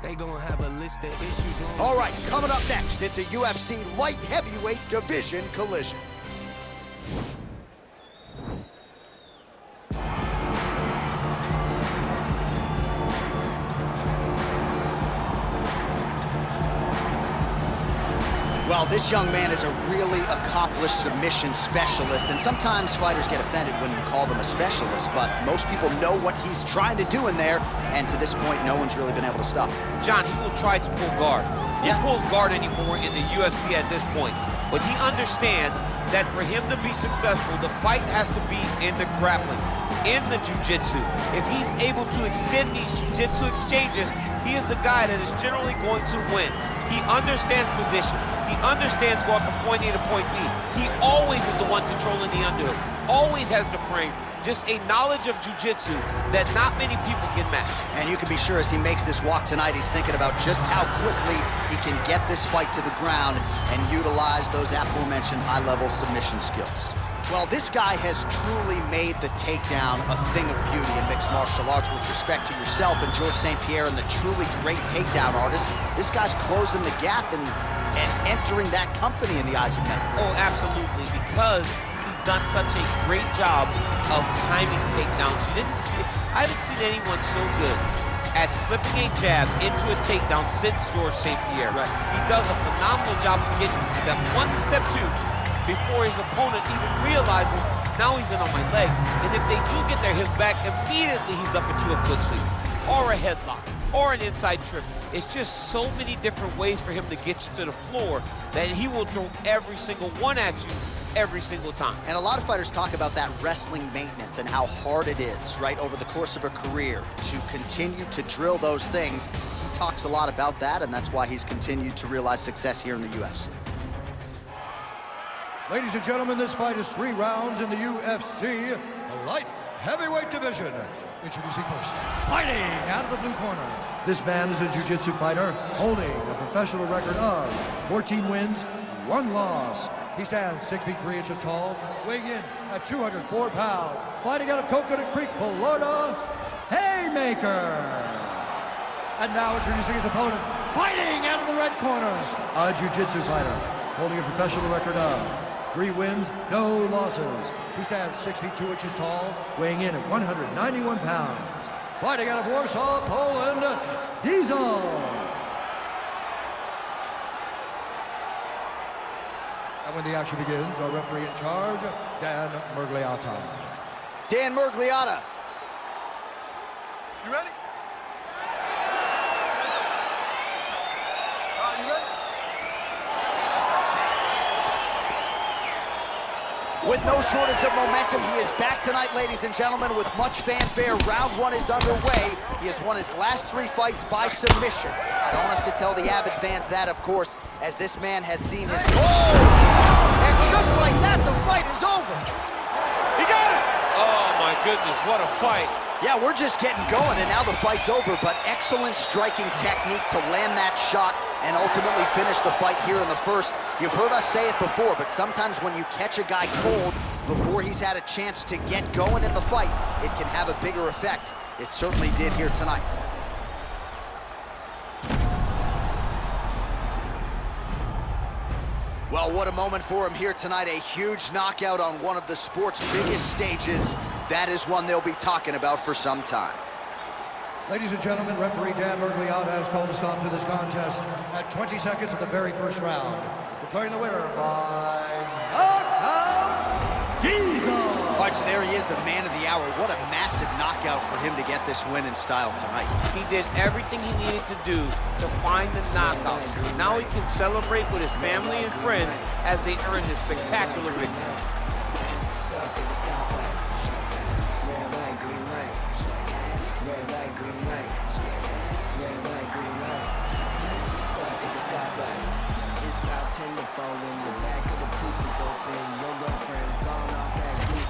They gonna have a list of issues. All right, coming up next, it's a UFC light heavyweight division collision. Well, this young man is a really accomplished submission specialist, and sometimes fighters get offended when you call them a specialist, but most people know what he's trying to do in there, and to this point, no one's really been able to stop him. John, he will try to pull guard. He pulls guard anymore in the UFC at this point, but he understands that for him to be successful, the fight has to be in the grappling, in the jiu-jitsu. If he's able to extend these jiu-jitsu exchanges, he is the guy that is generally going to win. He understands position. He understands going from point A to point B. He always is the one controlling the underhook. Always has the frame. Just a knowledge of jiu-jitsu that not many people can match. And you can be sure as he makes this walk tonight, he's thinking about just how quickly he can get this fight to the ground and utilize those aforementioned high-level submission skills. Well, this guy has truly made the takedown a thing of beauty in mixed martial arts. With respect to yourself and George St. Pierre and the truly great takedown artists, this guy's closing the gap and entering that company in the eyes of men. Oh, absolutely, because he's done such a great job of timing takedowns. I haven't seen anyone so good at slipping a jab into a takedown since George St. Pierre. Right. He does a phenomenal job of getting step one to step two before his opponent even realizes, now he's in on my leg. And if they do get their hips back, immediately he's up into a foot sweep, or a headlock, or an inside trip. It's just so many different ways for him to get you to the floor that he will throw every single one at you every single time. And a lot of fighters talk about that wrestling maintenance and how hard it is, right, over the course of a career to continue to drill those things. He talks a lot about that, and that's why he's continued to realize success here in the UFC. Ladies and gentlemen, this fight is 3 rounds in the UFC light heavyweight division. Introducing first, fighting out of the blue corner. This man is a jiu-jitsu fighter holding a professional record of 14 wins, 1 loss. He stands 6 feet 3 inches tall, weighing in at 204 pounds. Fighting out of Coconut Creek, Florida, Haymaker. And now introducing his opponent, fighting out of the red corner, a jiu-jitsu fighter holding a professional record of 3 wins, no losses. He stands 6 feet 2 inches tall, weighing in at 191 pounds. Fighting out of Warsaw, Poland, Diesel. And when the action begins, our referee in charge, Dan Mergliata. Dan Mergliata. You ready? You ready? With no shortage of momentum, he is back tonight, ladies and gentlemen, with much fanfare. Round 1 is underway. He has won his last 3 fights by submission. I don't have to tell the avid fans that, of course, as this man has seen his... Oh! And just like that, the fight is over. He got it! Oh, my goodness, what a fight. Yeah, we're just getting going, and now the fight's over, but excellent striking technique to land that shot and ultimately finish the fight here in the first. You've heard us say it before, but sometimes when you catch a guy cold before he's had a chance to get going in the fight, it can have a bigger effect. It certainly did here tonight. Well, what a moment for him here tonight. A huge knockout on one of the sport's biggest stages. That is one they'll be talking about for some time. Ladies and gentlemen, referee Dan Mergliata has called a stop to this contest at 20 seconds of the very first round. Declaring the winner by nokaut, Diesel. All right, so there he is, the man of the hour. What a massive knockout for him to get this win in style tonight. He did everything he needed to do to find the knockout. Now he can celebrate with his family and friends as they earn this spectacular victory.